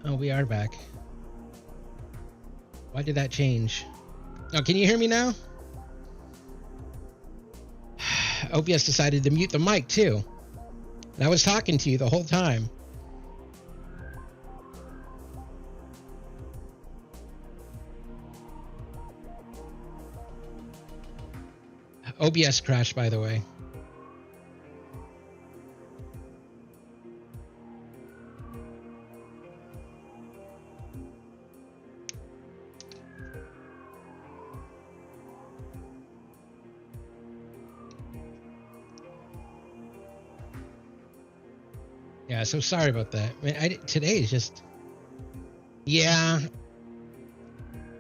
Oh, we are back. Why did that change? Oh, can you hear me now? OBS decided to mute the mic too. And I was talking to you the whole time. OBS crashed, by the way. Yeah, so sorry about that. I mean, today is just... Yeah.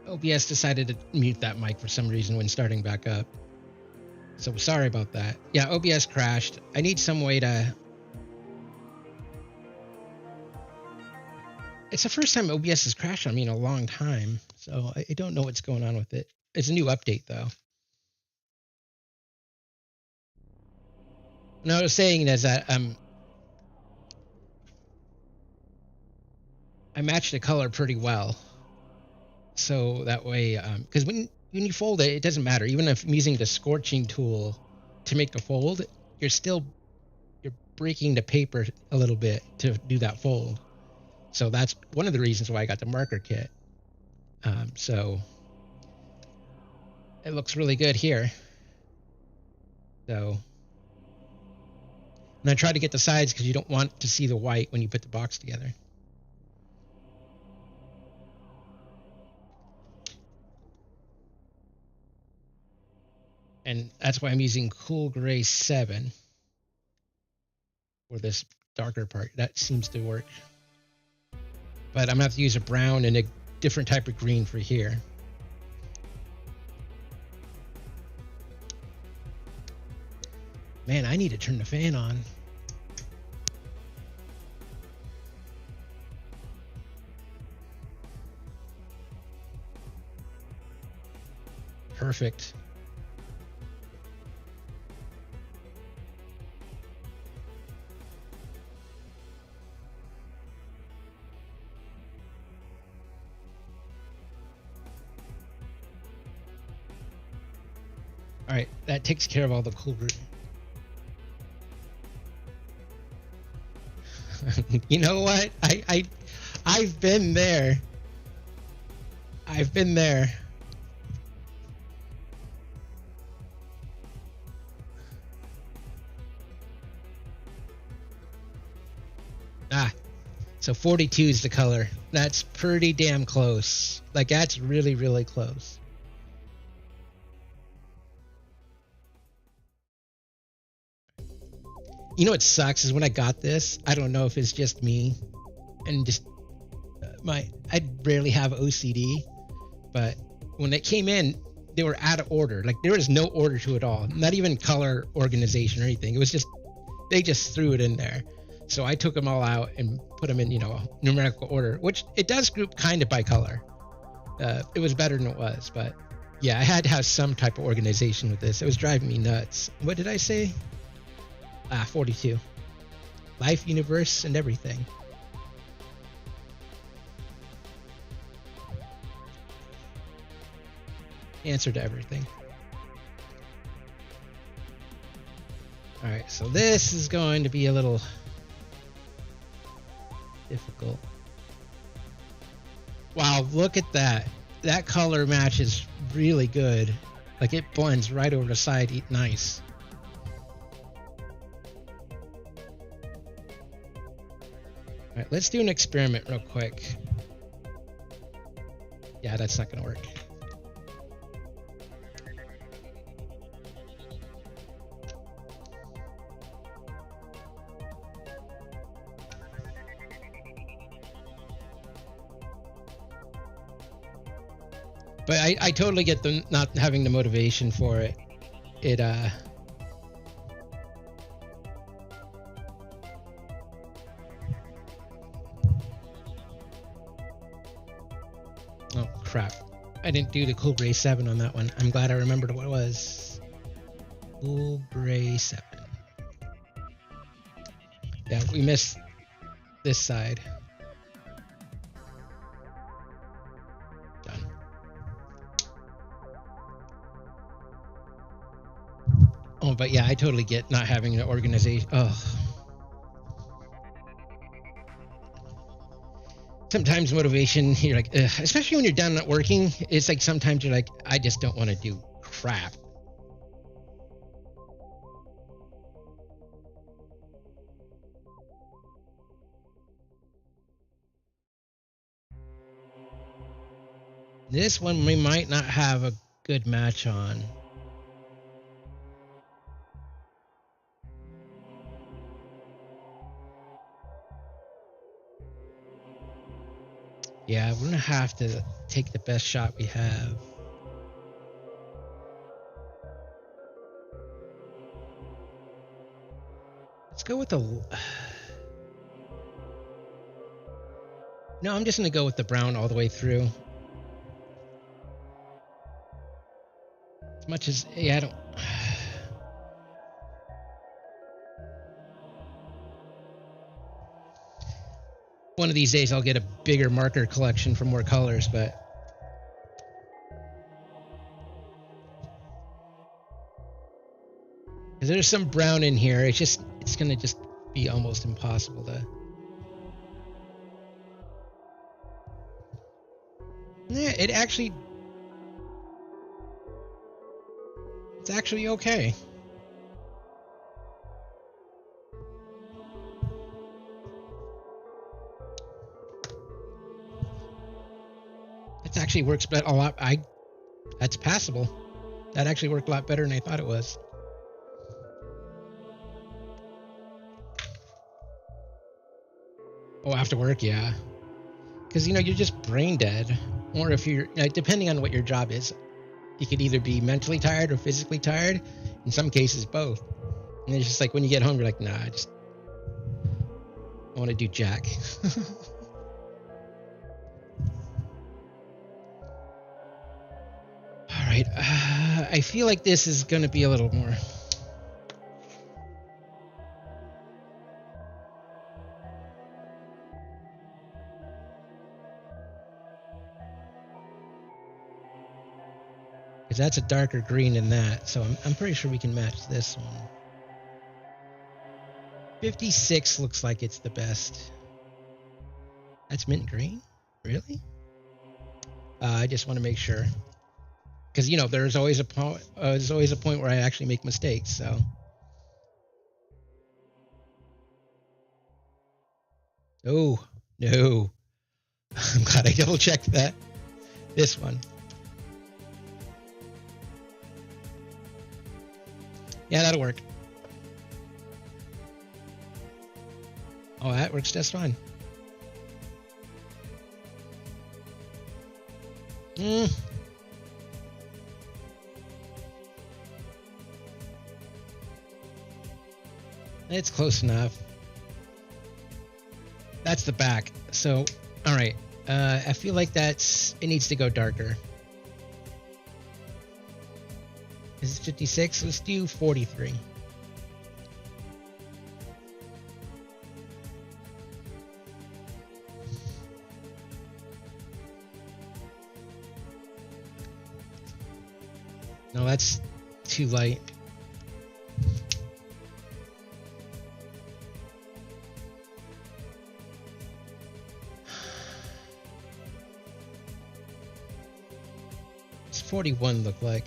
OBS decided to mute that mic for some reason when starting back up. So sorry about that. Yeah, OBS crashed. I need some way to... It's the first time OBS has crashed on me in a long time. So I don't know what's going on with it. It's a new update, though. And I was saying is that I matched the color pretty well. So that way, because when you fold it, it doesn't matter. Even if I'm using the scorching tool to make the fold, you're breaking the paper a little bit to do that fold. So that's one of the reasons why I got the marker kit. So it looks really good here. So, and I try to get the sides because you don't want to see the white when you put the box together. And that's why I'm using Cool Gray 7 for this darker part. That seems to work. But I'm going to have to use a brown and a different type of green for here. Man, I need to turn the fan on. Perfect. All right, that takes care of all the cool group. You know what? I've been there. I've been there. So 42 is the color. That's pretty damn close. Like, that's really, really close. You know what sucks is when I got this, I don't know if it's just me and just I rarely have OCD, but when it came in, they were out of order. Like, there was no order to it all. Not even color organization or anything. It was just, they just threw it in there. So I took them all out and put them in, numerical order, which it does group kind of by color. It was better than it was, but yeah, I had to have some type of organization with this. It was driving me nuts. What did I say? 42. Life, universe, and everything. Answer to everything. All right, so this is going to be a little difficult. Wow, look at that. That color match is really good. Like, it blends right over the side. Nice. All right, let's do an experiment real quick. Yeah, that's not going to work. But I totally get them not having the motivation for it. Oh crap. I didn't do the Cool Gray 7 on that one. I'm glad I remembered what it was. Cool Gray 7. Yeah, we missed this side. but yeah, I totally get not having an organization. Oh. Sometimes motivation, you're like, ugh. Especially when you're done not working, it's like sometimes you're like, I just don't want to do crap. This one we might not have a good match on. Yeah, we're gonna have to take the best shot we have. Let's go with the... No, I'm just gonna go with the brown all the way through. As much as... Yeah, I don't... One of these days I'll get a bigger marker collection for more colors, but... Because there's some brown in here, it's gonna just be almost impossible to... Yeah, it's actually okay. It actually works a lot. That's passable. That actually worked a lot better than I thought it was. Oh, after work, yeah. Because, you're just brain dead. Or if you're, depending on what your job is, you could either be mentally tired or physically tired. In some cases, both. And it's just like when you get home, you're like, nah, I want to do jack. All right. I feel like this is going to be a little more. Because that's a darker green than that. So I'm pretty sure we can match this one. 56 looks like it's the best. That's mint green? Really? I just want to make sure. Because, there's always a point where I actually make mistakes, so. Oh, no. I'm glad I double checked that. This one. Yeah, that'll work. Oh, that works just fine. It's close enough. That's the back. So, all right. I feel like it needs to go darker. Is it 56? Let's do 43. No, that's too light. It's 41 look like.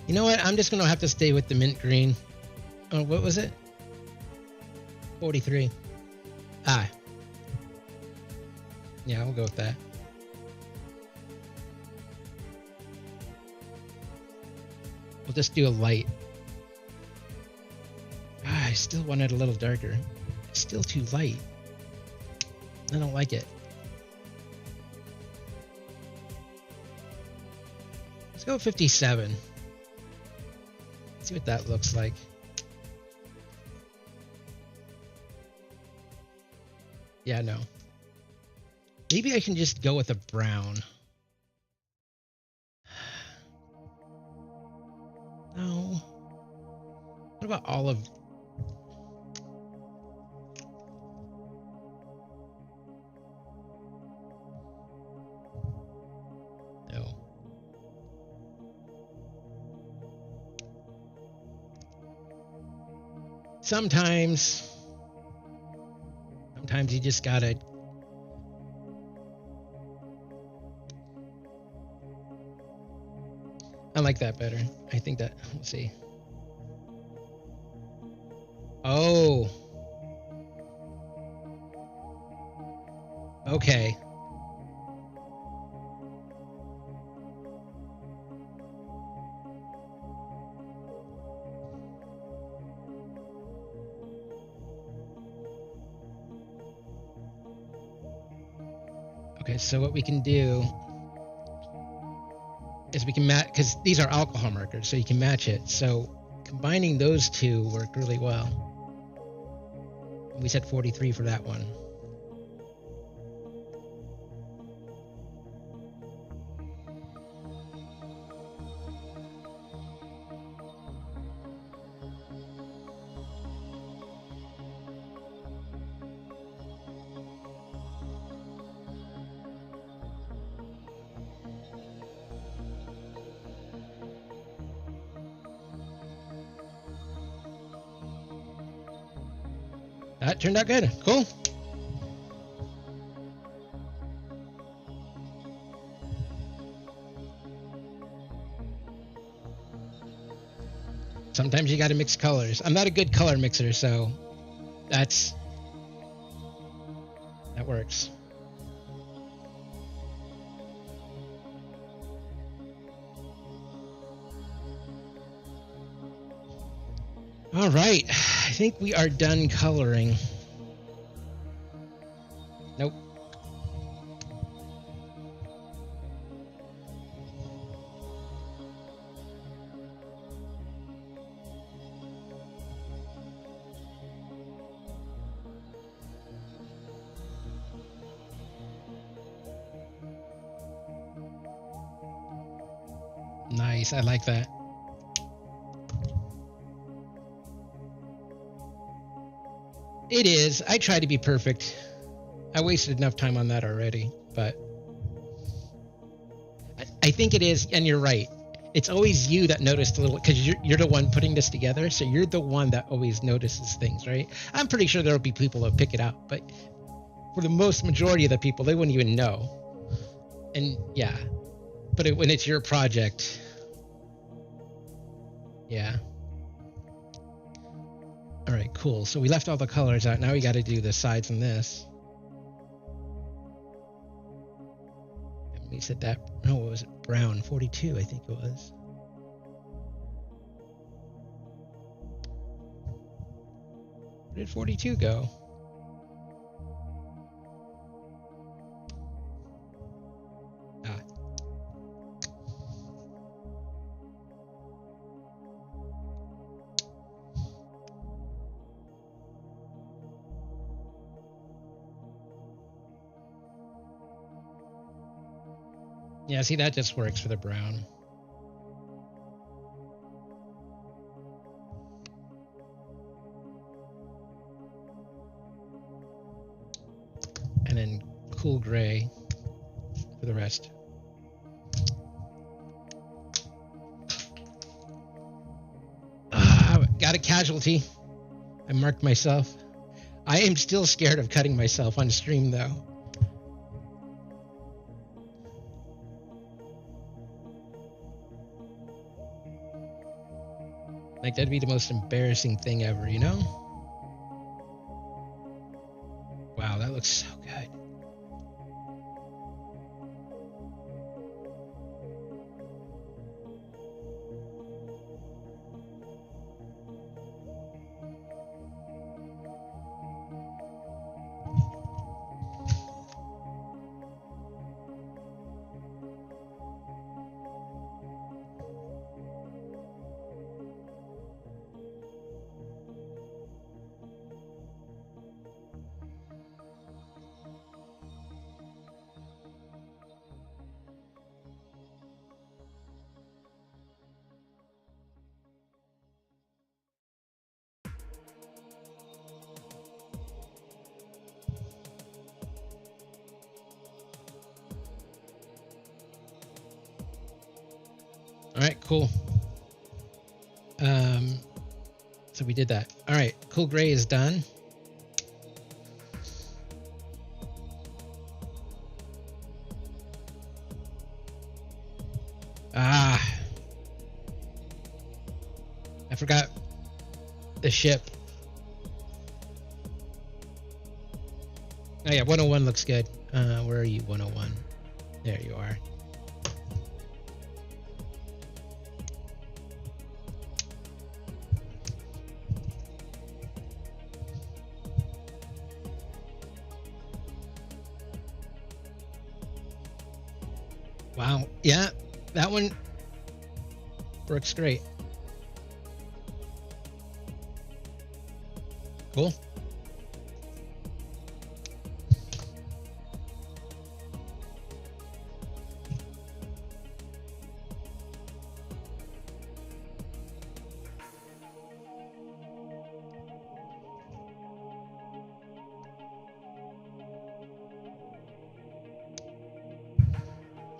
You know what? I'm just going to have to stay with the mint green. Oh, what was it? 43. Ah. Yeah, we'll go with that. We'll just do a light. Ah, I still want it a little darker. It's still too light. I don't like it. Let's go with 57. See what that looks like. Yeah, no. Maybe I can just go with a brown. No. What about olive? sometimes you just gotta. I like that better. I think that, let's see. Oh. Okay. Okay, so what we can do is we can match, because these are alcohol markers, so you can match it. So combining those two work really well. We said 43 for that one. That turned out good. Cool. Sometimes you got to mix colors. I'm not a good color mixer, so that works. All right, I think we are done coloring. Nope. Nice, I like that. It is. I try to be perfect. I wasted enough time on that already, but I think it is, and you're right. It's always you that noticed a little, because you're the one putting this together, so you're the one that always notices things, right? I'm pretty sure there'll be people that pick it out, but for the most majority of the people, they wouldn't even know. And yeah, but when it's your project, yeah. All right, cool. So we left all the colors out. Now we got to do the sides on this. And we said that, no, what was it? Brown, 42, I think it was. Where did 42 go? Ah. Yeah, see, that just works for the brown. And then cool gray for the rest. Got a casualty. I marked myself. I am still scared of cutting myself on stream, though. Like, that'd be the most embarrassing thing ever, you know? Wow, that looks so good. All right, cool. So So we did that. All right, cool gray is done. Ah, I forgot the ship. Oh yeah, 101 looks good. Where are you, 101? There you are. Wow, yeah, that one works great. Cool.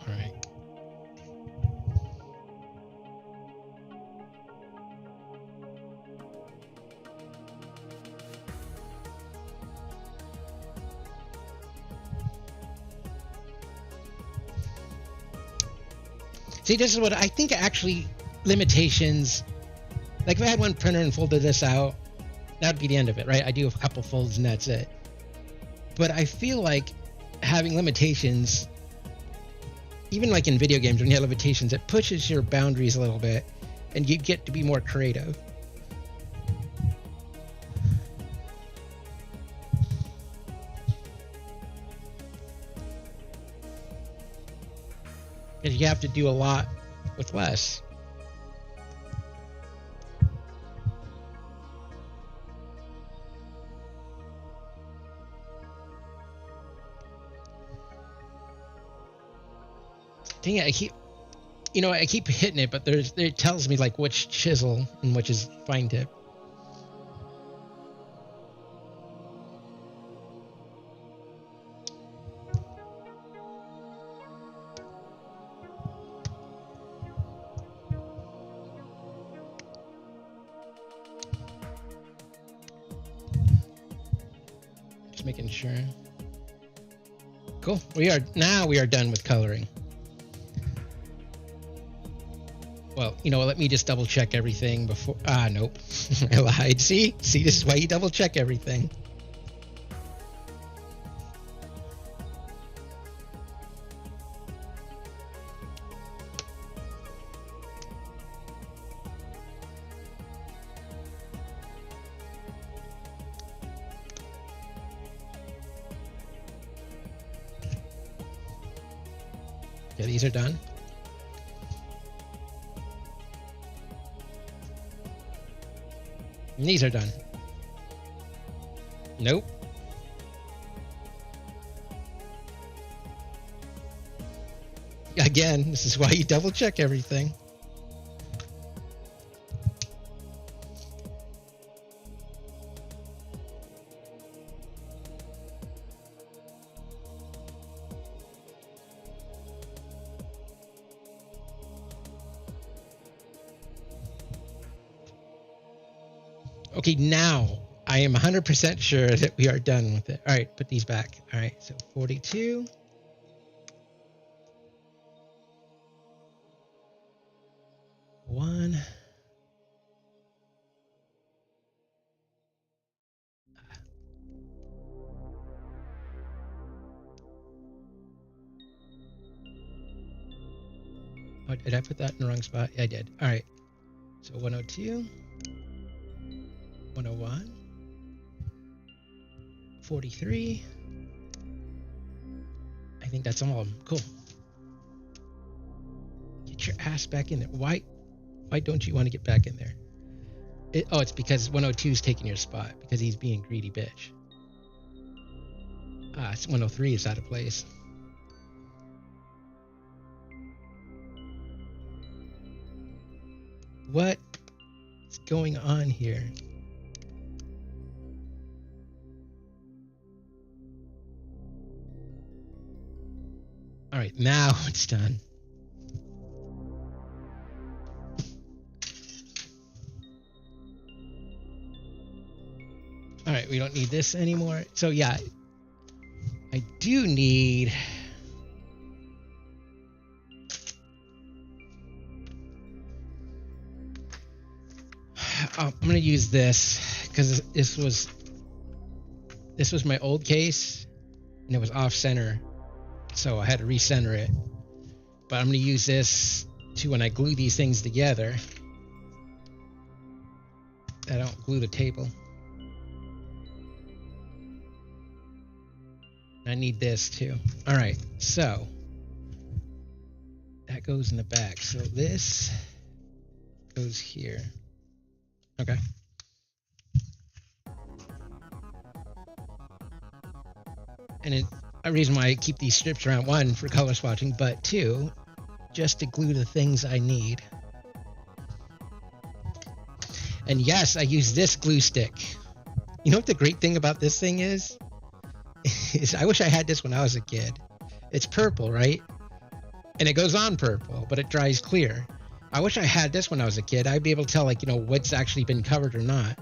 All right. See, this is what I think actually limitations, like if I had one printer and folded this out, that'd be the end of it, right? I do a couple folds and that's it. But I feel like having limitations, even like in video games, when you have limitations, it pushes your boundaries a little bit and you get to be more creative. Because you have to do a lot with less. Dang it, I keep hitting it, but it tells me like which chisel and which is fine tip. Just making sure. Cool. We are done with coloring. Well, let me just double check everything before. Nope. I lied. See, this is why you double check everything. Yeah, these are done. And these are done. Nope. Again, this is why you double check everything. Okay, now I am 100% sure that we are done with it. All right, put these back. All right, so 42. One. Oh, did I put that in the wrong spot? Yeah, I did. All right, so 102. 101, 43. I think that's all of them. Cool. Get your ass back in there. Why don't you want to get back in there? It's because 102 is taking your spot because he's being greedy bitch. It's 103 is out of place. What is going on here? All right, now it's done. we don't need this anymore. So yeah, I do need... I'm gonna use this because this was my old case and it was off center, so I had to recenter it. But I'm gonna use this to, when I glue these things together, I don't glue the table. I need this too. All right, so that goes in the back. So this goes here. Okay. And a reason why I keep these strips around, one, for color swatching, but two, just to glue the things I need. And yes, I use this glue stick. You know what the great thing about this thing is? Is I wish I had this when I was a kid. It's purple, right? And it goes on purple, but it dries clear. I wish I had this when I was a kid. I'd be able to tell, like, you know, what's actually been covered or not.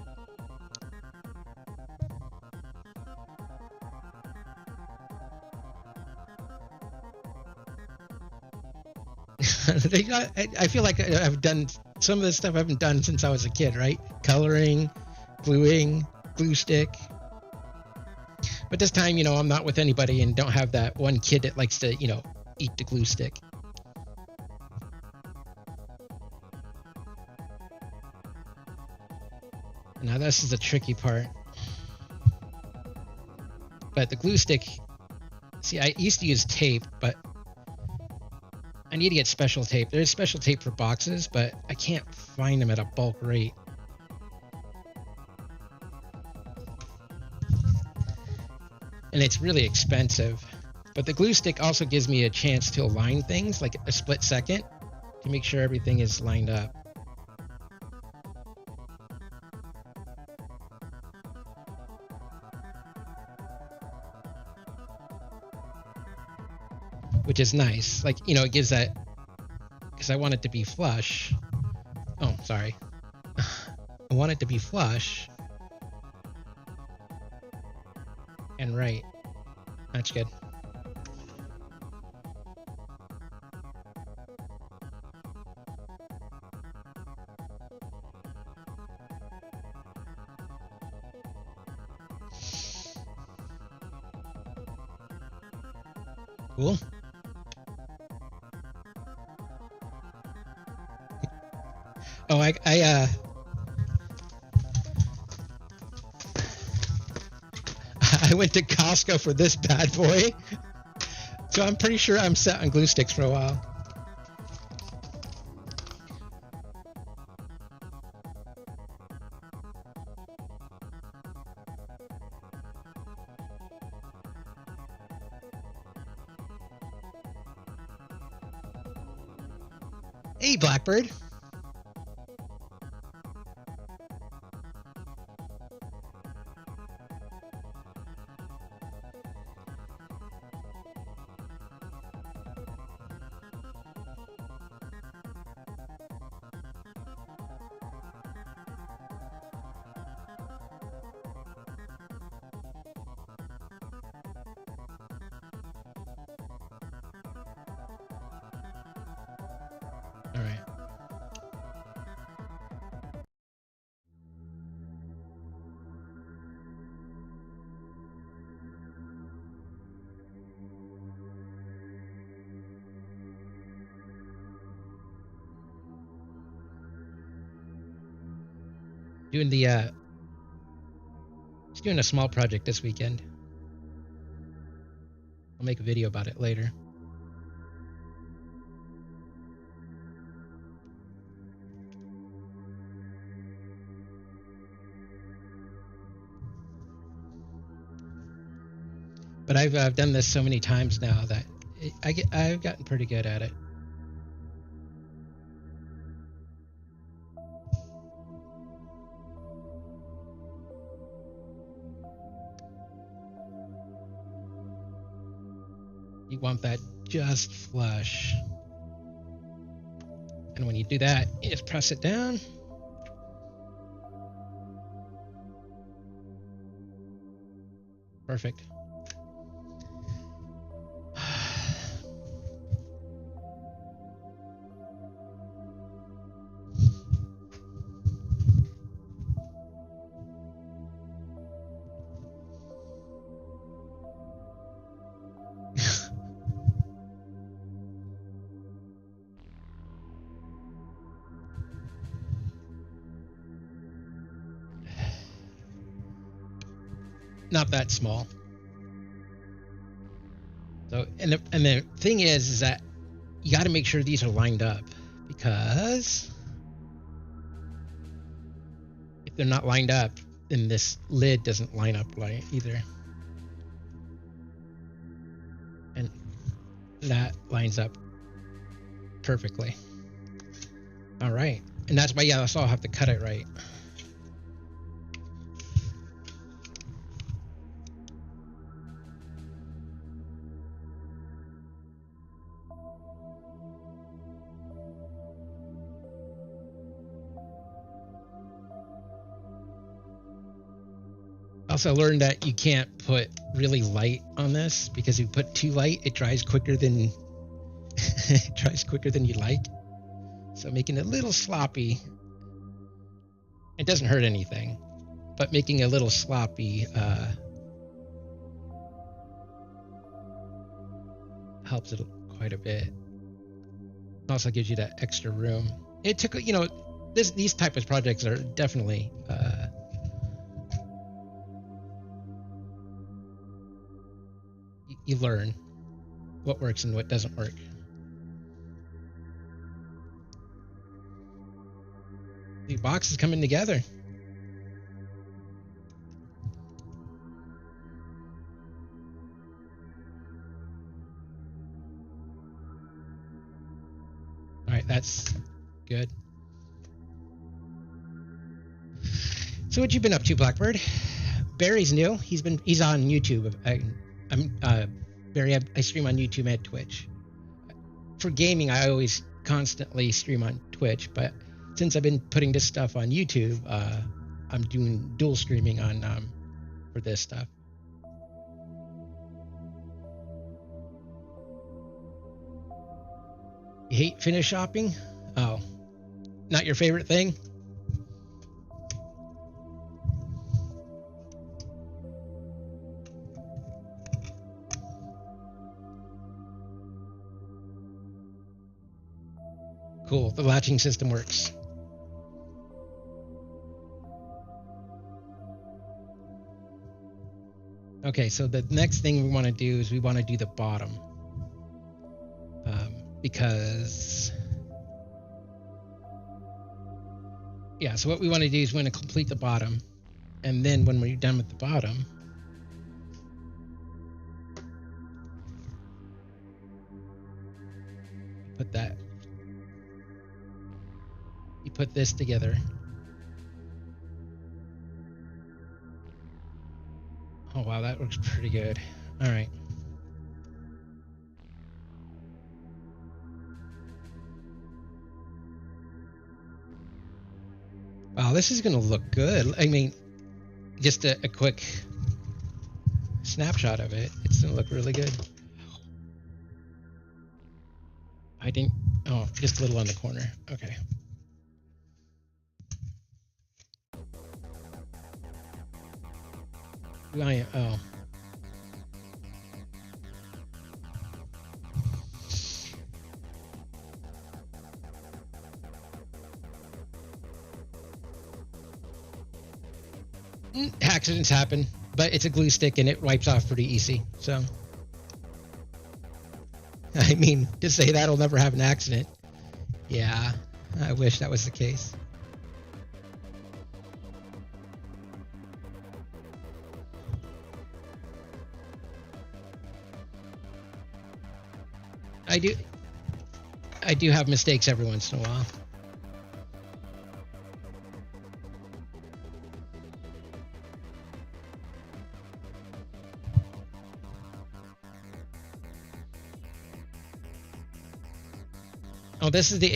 I feel like I've done some of the stuff I haven't done since I was a kid, right? Coloring, gluing, glue stick. But this time, you know, I'm not with anybody and don't have that one kid that likes to, you know, eat the glue stick. Now this is the tricky part. But the glue stick, see, I used to use tape, but I need to get special tape. There's special tape for boxes, but I can't find them at a bulk rate. And it's really expensive. But the glue stick also gives me a chance to align things, like a split second, to make sure everything is lined up. Which is nice. Like, you know, it gives that, because I want it to be flush. Oh, sorry. I want it to be flush. And right. That's good. Cool. Oh, I went to Costco for this bad boy, so I'm pretty sure I'm set on glue sticks for a while. Hey, Blackbird. All right. Doing the just doing a small project this weekend. I'll make a video about it later. But I've done this so many times now that I've gotten pretty good at it. You want that just flush. And when you do that, you just press it down. Perfect. Not that small. So, and the thing is that you got to make sure these are lined up, because if they're not lined up, then this lid doesn't line up right either. And that lines up perfectly. All right. And that's why, yeah, that's all I'll have to cut it right. Also learned that you can't put really light on this, because if you put too light, it dries quicker than it dries quicker than you like. So making it a little sloppy, it doesn't hurt anything, but making it a little sloppy helps it quite a bit. Also gives you that extra room. It took, you know, these type of projects are definitely you learn what works and what doesn't work. The box is coming together. All right, that's good. So what you been up to, Blackbird? Barry's new. He's on YouTube. Barry, I stream on YouTube and Twitch. For gaming, I always constantly stream on Twitch, but since I've been putting this stuff on YouTube, I'm doing dual streaming on for this stuff. You hate finish shopping? Oh, not your favorite thing? Cool, the latching system works. Okay, so the next thing we want to do is we want to do the bottom. Because... yeah, so what we want to do is we want to complete the bottom. And then when we're done with the bottom... put that... you put this together. Oh wow, that looks pretty good. All right. Wow, this is gonna look good. I mean, just a quick snapshot of it. It's gonna look really good. I didn't, oh, just a little on the corner. Okay. Oh. Accidents happen, but it's a glue stick and it wipes off pretty easy. So, I mean, to say that'll never have an accident. Yeah, I wish that was the case. I do have mistakes every once in a while. Oh, this is the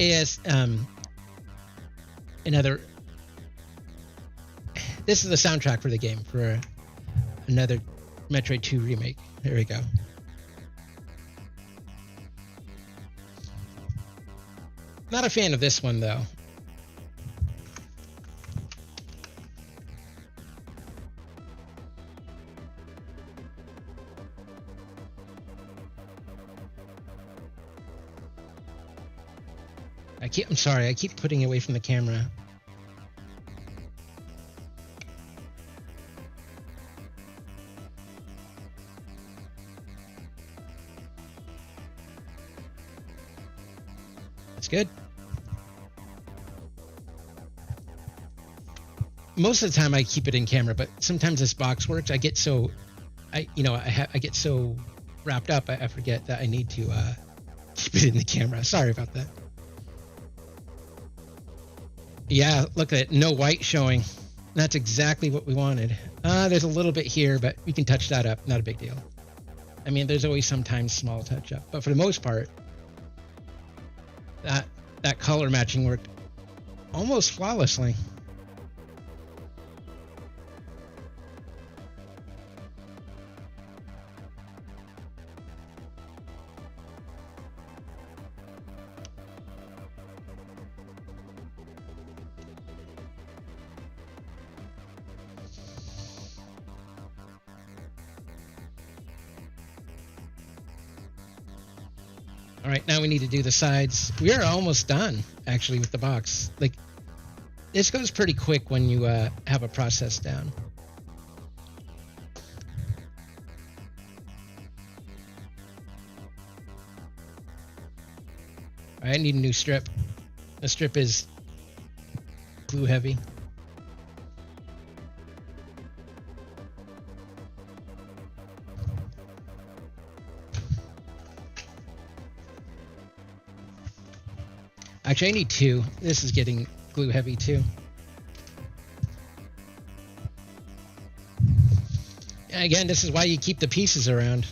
this is the soundtrack for the game, for Another Metroid 2 Remake. There we go. Not a fan of this one, though. I'm sorry, I keep putting it away from the camera. That's good. Most of the time I keep it in camera, but sometimes this box works. I get so, I get so wrapped up, I forget that I need to keep it in the camera. Sorry about that. Yeah, look at it. No white showing. That's exactly what we wanted. There's a little bit here, but we can touch that up. Not a big deal. I mean, there's always sometimes small touch up, but for the most part, that color matching worked almost flawlessly. All right, now we need to do the sides. We are almost done, actually, with the box. Like, this goes pretty quick when you have a process down. All right, I need a new strip. The strip is glue heavy. Actually, I need two. This is getting glue heavy too. Again, this is why you keep the pieces around.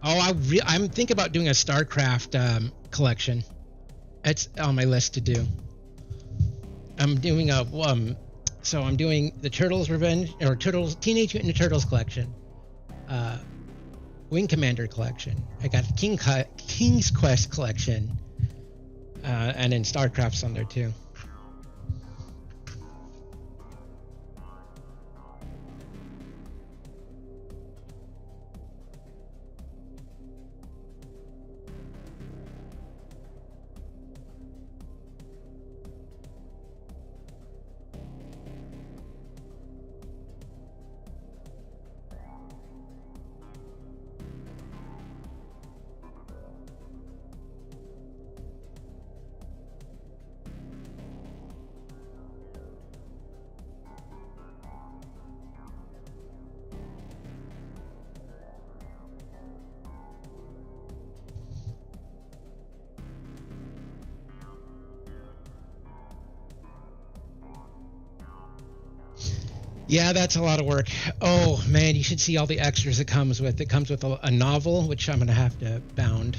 Oh, I'm thinking about doing a StarCraft collection. It's on my list to do. I'm doing a so I'm doing the Turtles Revenge or Teenage Mutant Ninja Turtles collection, Wing Commander collection. I got King's Quest collection, and then StarCraft's on there too. Yeah, that's a lot of work. Oh man, you should see all the extras it comes with. It comes with a novel, which I'm gonna have to bound.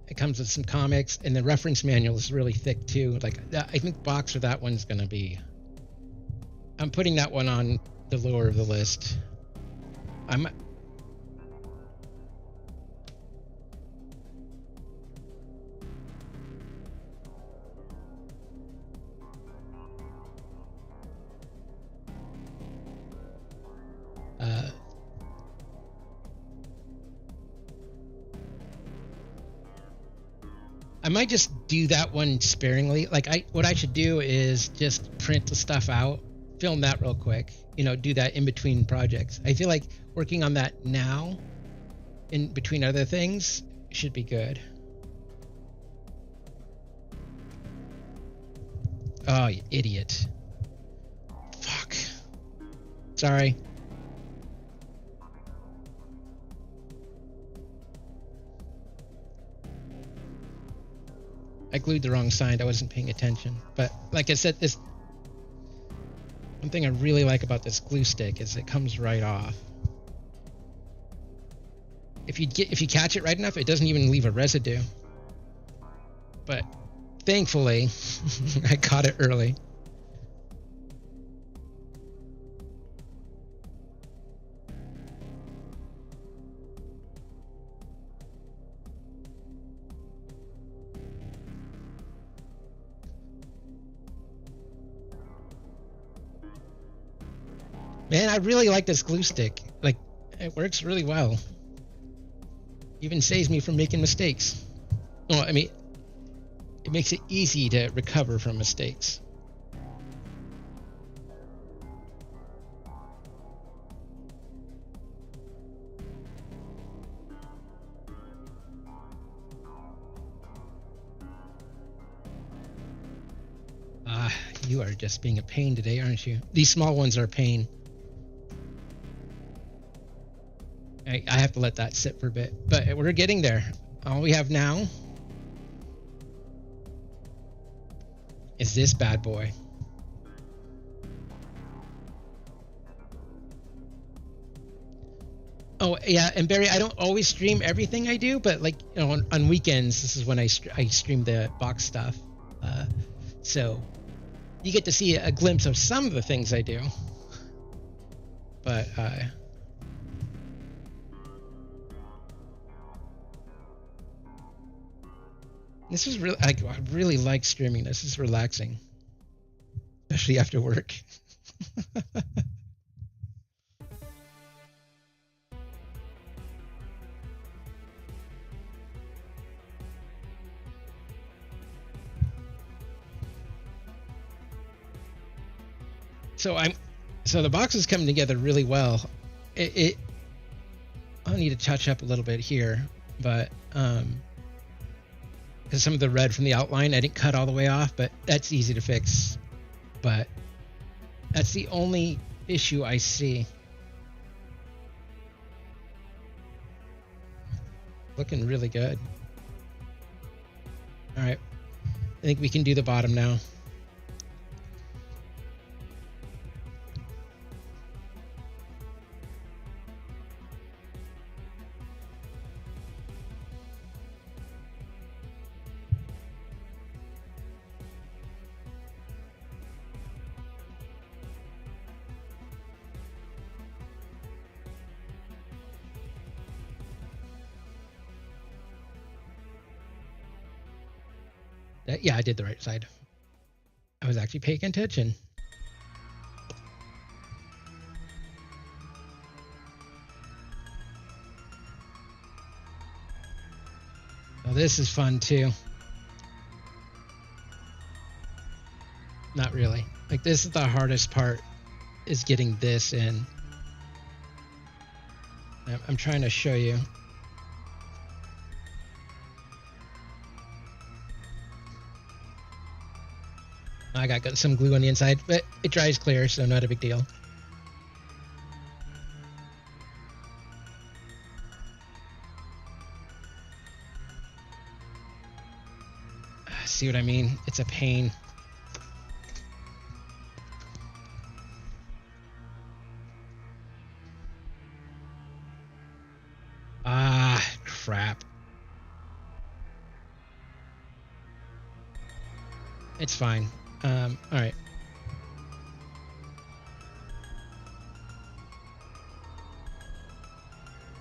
It comes with some comics, and the reference manual is really thick too. Like I think box for that one's gonna be. I'm putting that one on the lower of the list. I might just do that one sparingly. Like what I should do is just print the stuff out, film that real quick, do that in between projects. I feel like working on that now in between other things should be good. Oh, you idiot. Fuck. Sorry. I glued the wrong side. I wasn't paying attention. But like I said, One thing I really like about this glue stick is it comes right off. If you catch it right enough, it doesn't even leave a residue. But thankfully, I caught it early. Man, I really like this glue stick. Like, it works really well. Even saves me from making mistakes. Well, I mean, it makes it easy to recover from mistakes. You are just being a pain today, aren't you? These small ones are a pain. I have to let that sit for a bit, but we're getting there. All we have now is this bad boy. Oh yeah, and Barry, I don't always stream everything I do, but like, you know, on weekends, this is when I stream the box stuff. So you get to see a glimpse of some of the things I do. But this is really, I really like streaming. This is relaxing, especially after work. So the box is coming together really well. I'll need to touch up a little bit here, but because some of the red from the outline I didn't cut all the way off, but that's easy to fix. But that's the only issue I see. Looking really good. All right, I think we can do the bottom now. Yeah, I did the right side. I was actually paying attention. Oh, this is fun too. Not really. Like, this is the hardest part, is getting this in. I'm trying to show you. I got some glue on the inside, but it dries clear, so not a big deal. See what I mean? It's a pain. Ah, crap. It's fine. All right.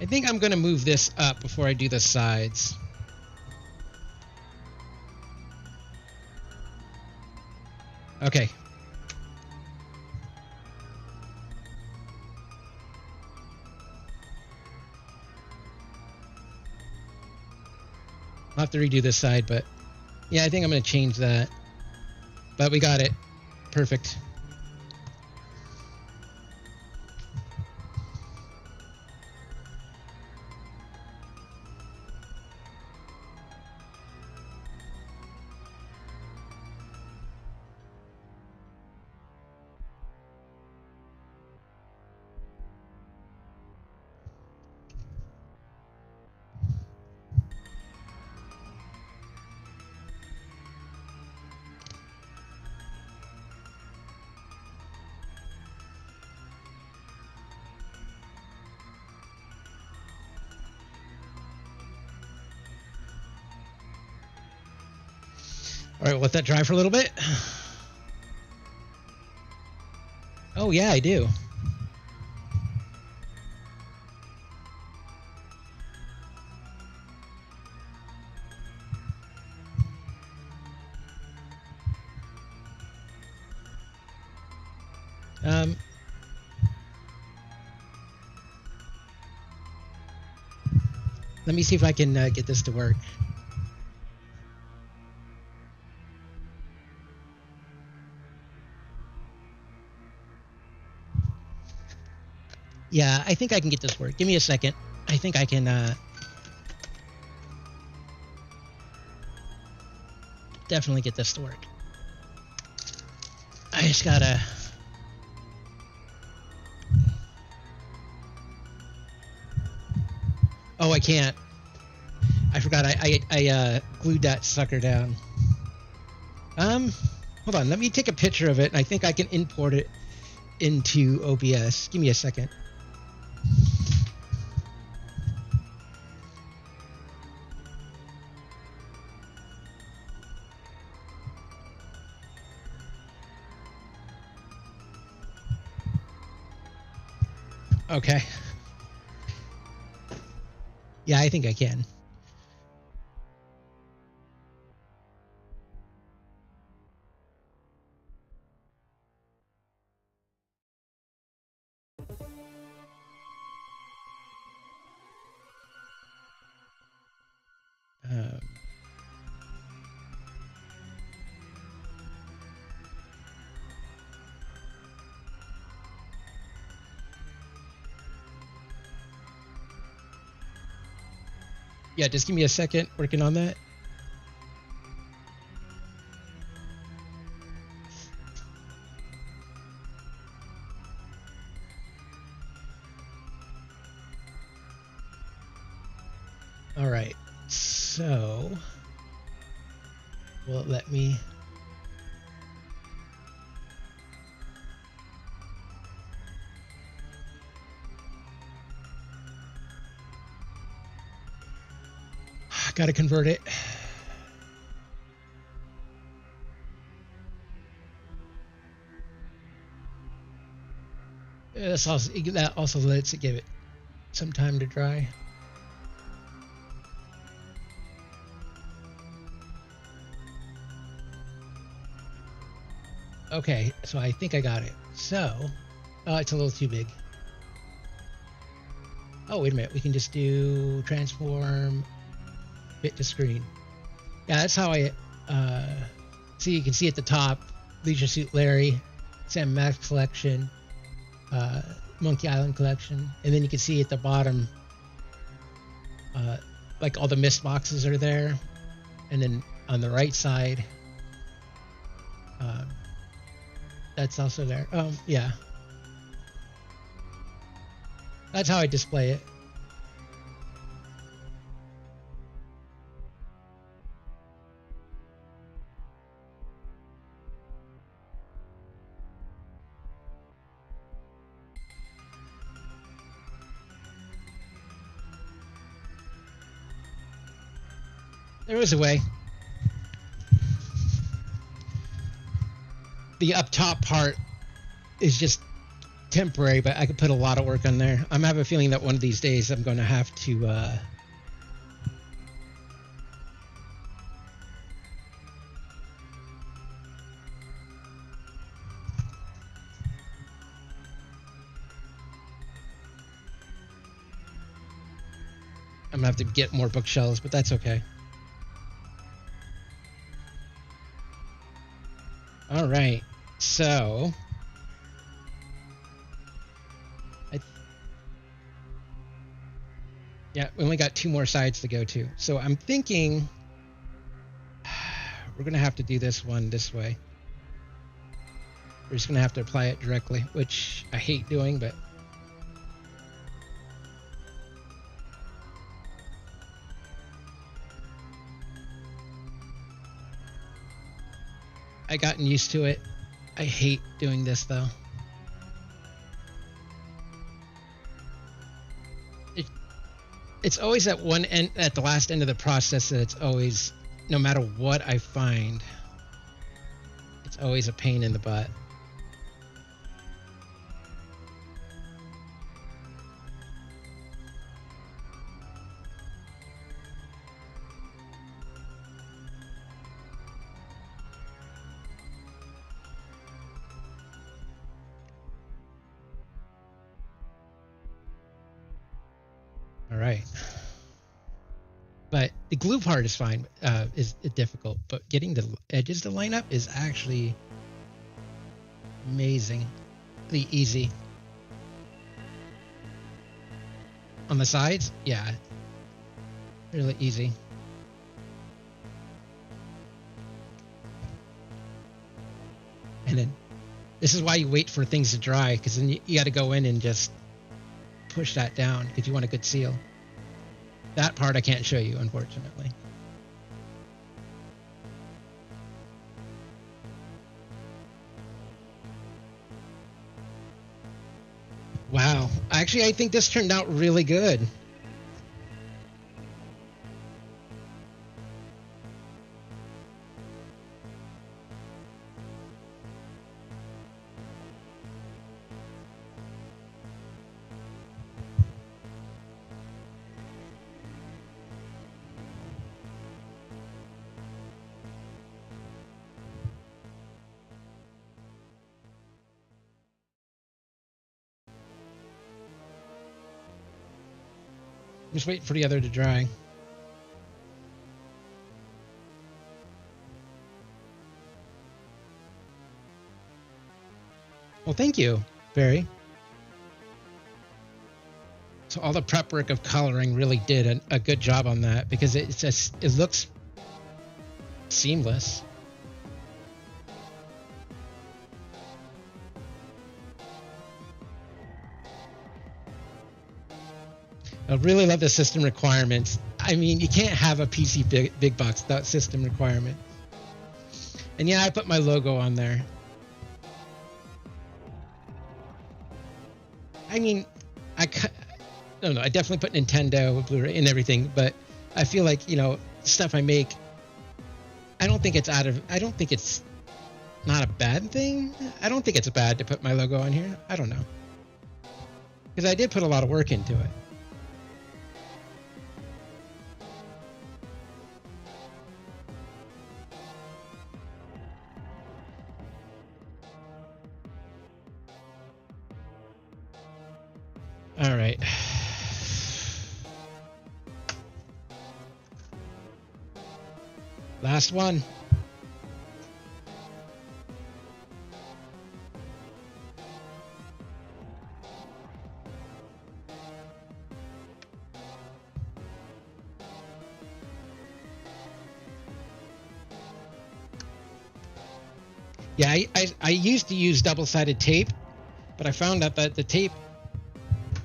I think I'm going to move this up before I do the sides. Okay. I'll have to redo this side, but yeah, I think I'm going to change that. But we got it. Perfect. All right, we'll let that dry for a little bit. Oh yeah, I do. Let me see if I can get this to work. Yeah, I think I can get this to work. Give me a second. I think I can definitely get this to work. I just gotta... Oh, I can't. I forgot. I glued that sucker down. Hold on. Let me take a picture of it, and I think I can import it into OBS. Give me a second. Okay. Yeah, I think I can. Yeah, just give me a second working on that. All right, so will it let me? Got to convert it. That also lets it give it some time to dry. Okay, so I think I got it. So, it's a little too big. Oh, wait a minute. We can just do transform bit to screen. Yeah, that's how I see. You can see at the top, Leisure Suit Larry, Sam Max Collection, Monkey Island Collection, and then you can see at the bottom, like all the mist boxes are there, and then on the right side, that's also there. Yeah, that's how I display it. There is a way. The up top part is just temporary, but I could put a lot of work on there. I'm having a feeling that one of these days I'm going to have to I'm gonna have to get more bookshelves, but that's okay. All right, so yeah, we only got 2 more sides to go to. So I'm thinking we're gonna have to do this one this way. We're just gonna have to apply it directly, which I hate doing, but I gotten used to it. I hate doing this though. It's always at one end, at the last end of the process, that it's always, no matter what I find, It's always a pain in the butt. All right. But the glue part is fine, is difficult, but getting the edges to line up is actually amazingly easy. On the sides, yeah, really easy. And then this is why you wait for things to dry, because then you got to go in and just push that down because you want a good seal. That part I can't show you, unfortunately. Wow. Actually, I think this turned out really good. Just wait for the other to dry. Well, thank you, Barry. So all the prep work of coloring really did a good job on that, because it looks seamless. I really love the system requirements. I mean, you can't have a PC big box without system requirements. And yeah, I put my logo on there. I mean, I don't know. I definitely put Nintendo, Blu-ray, and everything. But I feel like, you know, stuff I make, I don't think it's not a bad thing. I don't think it's bad to put my logo on here. I don't know, because I did put a lot of work into it. All right. Last one. Yeah, I used to use double-sided tape, but I found out that the tape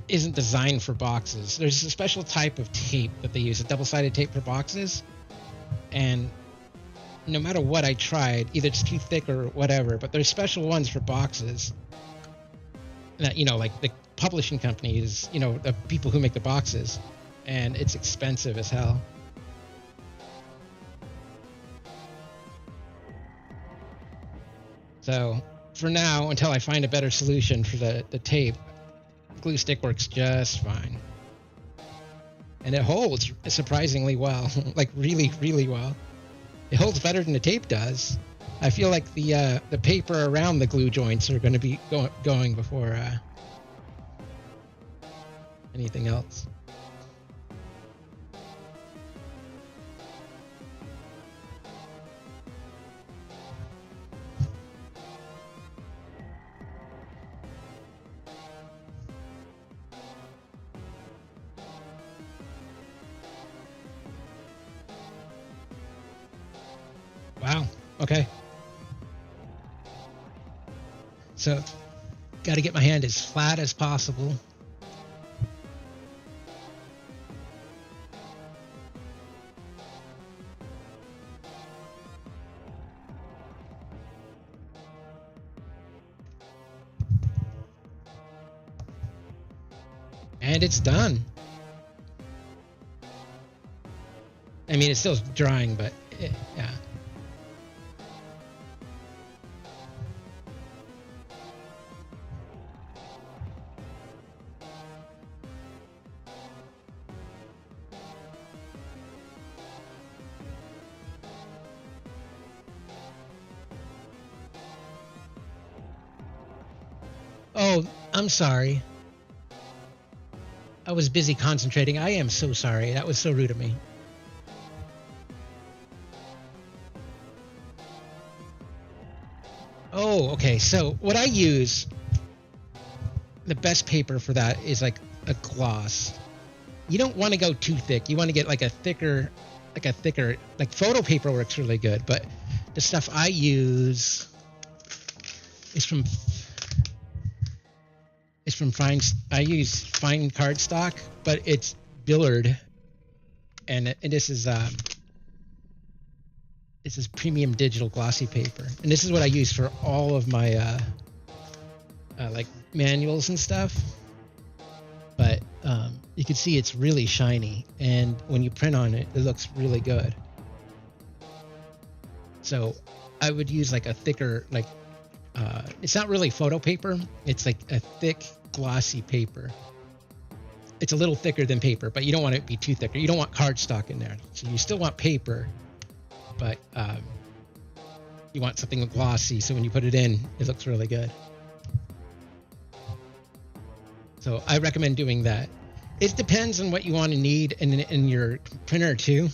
isn't designed for boxes. There's a special type of tape that they use, a double-sided tape for boxes, and no matter what I tried, either it's too thick or whatever, but there's special ones for boxes that, you know, like the publishing companies, you know, the people who make the boxes, and it's expensive as hell. So for now, until I find a better solution for the tape, glue stick works just fine. And it holds surprisingly well, like really, really well. It holds better than the tape does. I feel like the paper around the glue joints are going to be going before anything else. Wow. Okay. So, got to get my hand as flat as possible. And it's done. I mean, it's still drying, but yeah. Oh, I'm sorry. I was busy concentrating. I am so sorry. That was so rude of me. Oh, okay. So what I use, the best paper for that is like a gloss. You don't want to go too thick. You want to get like a thicker, like photo paper works really good. But the stuff I use is from fine. I use fine cardstock, but it's Billard, and this is premium digital glossy paper, and this is what I use for all of my like manuals and stuff. But you can see it's really shiny, and when you print on it, it looks really good. So I would use like a thicker, like it's not really photo paper. It's like a thick, glossy paper. It's a little thicker than paper, but you don't want it to be too thick. You don't want cardstock in there. So you still want paper, but you want something glossy. So when you put it in, it looks really good. So I recommend doing that. It depends on what you want to need in your printer too.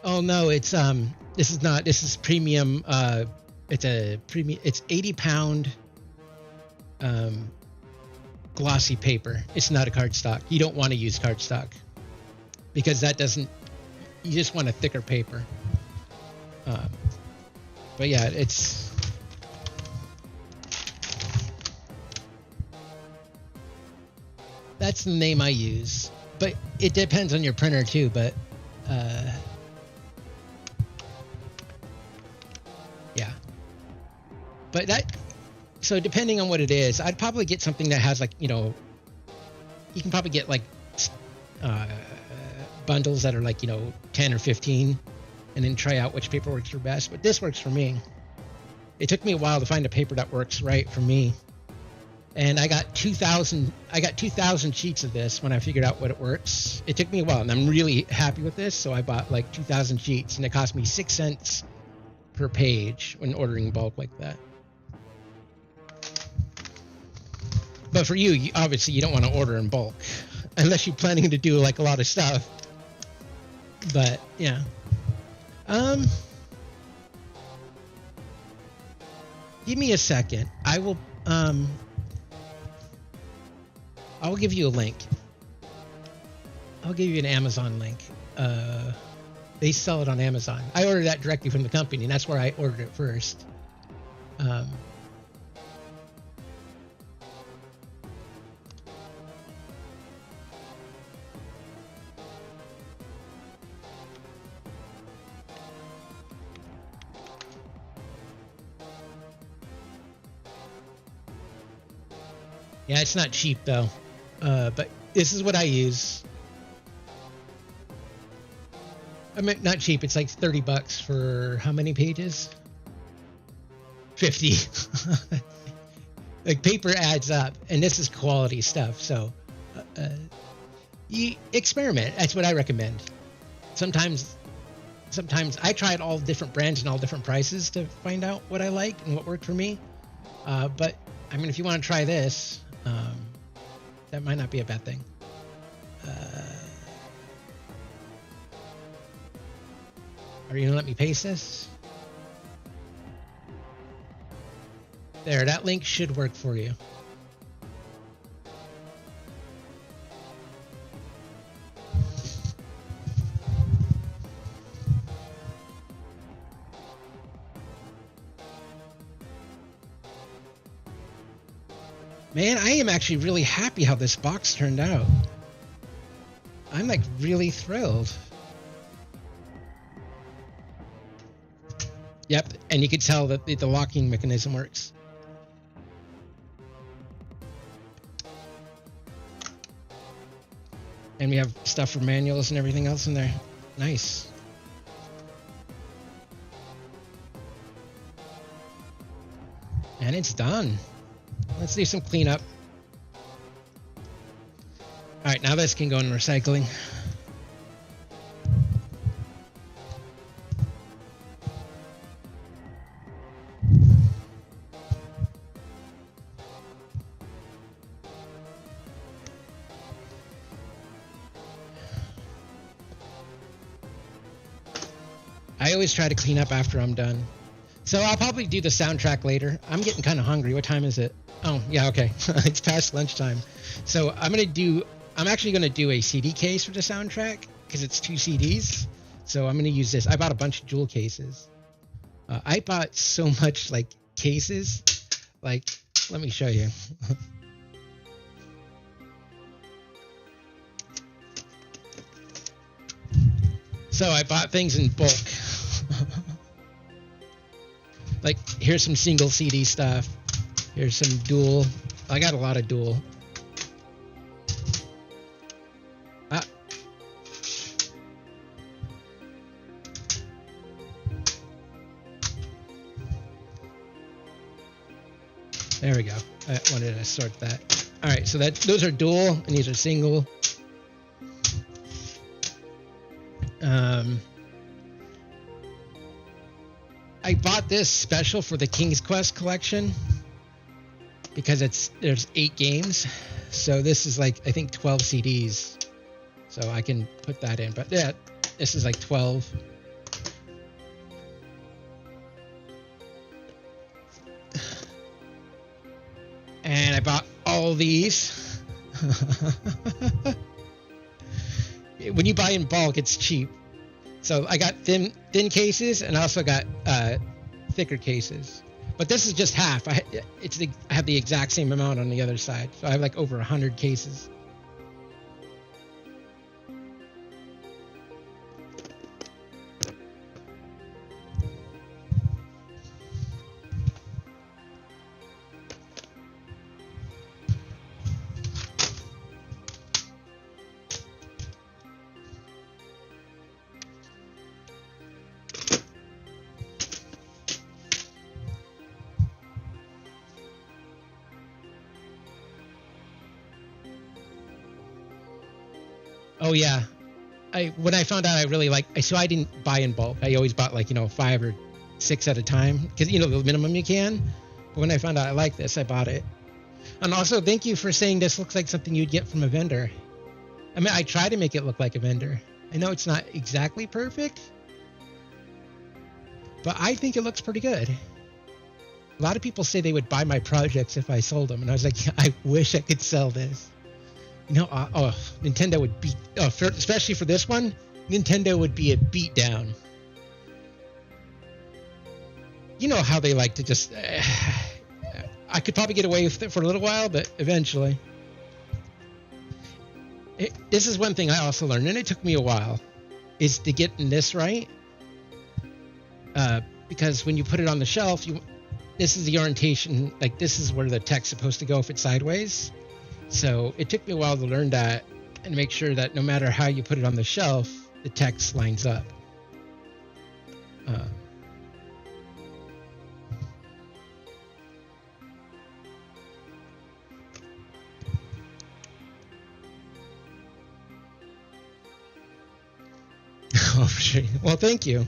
Oh no, it's this is premium. It's 80 pound glossy paper. It's not a cardstock. You don't want to use cardstock because that doesn't, you just want a thicker paper. But yeah, that's the name I use, but it depends on your printer too. But yeah, but so depending on what it is, I'd probably get something that has like, you can probably get like bundles that are like, 10 or 15, and then try out which paper works for best. But this works for me. It took me a while to find a paper that works right for me, and I got 2,000 sheets of this when I figured out what it works. It took me a while, and I'm really happy with this. So I bought like 2,000 sheets, and it cost me 6 cents per page when ordering bulk like that. But for you, obviously you don't want to order in bulk unless you're planning to do like a lot of stuff. But yeah. Give me a second. I will give you a link. I'll give you an Amazon link. They sell it on Amazon. I ordered that directly from the company, and that's where I ordered it first. Yeah, it's not cheap though, but this is what I use. I mean, not cheap. It's like $30 for how many pages? 50. Like paper adds up, and this is quality stuff. So, you experiment. That's what I recommend. Sometimes I tried all different brands and all different prices to find out what I like and what worked for me. But I mean, if you want to try this, that might not be a bad thing. Are you gonna let me paste this? There, that link should work for you. Man, I am actually really happy how this box turned out. I'm like really thrilled. Yep, and you can tell that the locking mechanism works. And we have stuff for manuals and everything else in there. Nice. And it's done. Let's do some cleanup. All right, now this can go in recycling. I always try to clean up after I'm done. So I'll probably do the soundtrack later. I'm getting kind of hungry. What time is it? Oh, yeah, okay. It's past lunchtime. So I'm actually going to do a CD case for the soundtrack because it's 2 CDs. So I'm going to use this. I bought a bunch of jewel cases. I bought so much like cases. Like, let me show you. So I bought things in bulk. Like, here's some single CD stuff. Here's some dual. I got a lot of dual. There we go. I wanted to sort that. All right, so those are dual and these are single. I bought this special for the King's Quest collection because there's 8 games. So this is like, I think 12 CDs. So I can put that in. But yeah, this is like 12. And I bought all these. When you buy in bulk, it's cheap. So I got thin cases, and I also got thicker cases. But this is just half. I have the exact same amount on the other side. So I have like over 100 cases. Oh yeah, when I found out I really so I didn't buy in bulk. I always bought 5 or 6 at a time because the minimum you can. But when I found out I like this, I bought it. And also, thank you for saying this looks like something you'd get from a vendor. I mean, I try to make it look like a vendor. I know it's not exactly perfect, but I think it looks pretty good. A lot of people say they would buy my projects if I sold them, and I was like, I wish I could sell this. Nintendo would beat, especially for this one, Nintendo would be a beatdown. You know how they like to just, I could probably get away with it for a little while, but eventually. This is one thing I also learned, and it took me a while, is to get this right. Because when you put it on the shelf, this is the orientation, like this is where the text is supposed to go if it's sideways. So it took me a while to learn that and make sure that no matter how you put it on the shelf, the text lines up. Well, thank you.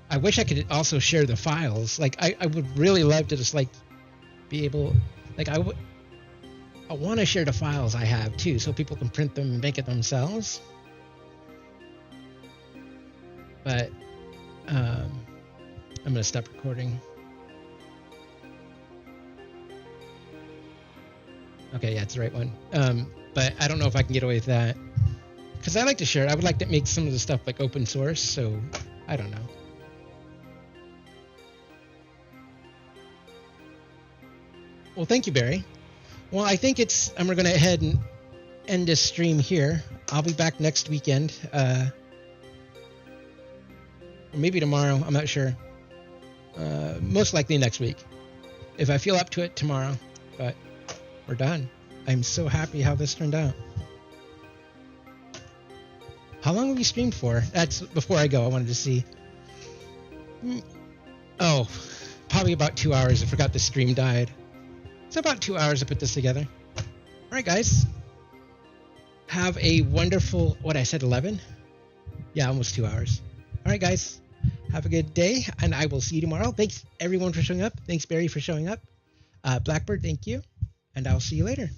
I wish I could also share the files. Like, I would really love to just be able, I want to share the files I have too, so people can print them and make it themselves. But I'm gonna stop recording. Okay, yeah, it's the right one. But I don't know if I can get away with that because I like to share it. I would like to make some of the stuff open source, so I don't know. Well, thank you, Barry. Well, I think I'm going to go ahead and end this stream here. I'll be back next weekend. Or maybe tomorrow. I'm not sure. Most likely next week. If I feel up to it, tomorrow. But we're done. I'm so happy how this turned out. How long have we streamed for? That's before I go. I wanted to see. Oh, probably about 2 hours. I forgot the stream died. So about 2 hours to put this together. All right, guys. Have a wonderful, what I said, 11? Yeah, almost 2 hours. All right, guys. Have a good day, and I will see you tomorrow. Thanks, everyone, for showing up. Thanks, Barry, for showing up. Blackbird, thank you. And I'll see you later.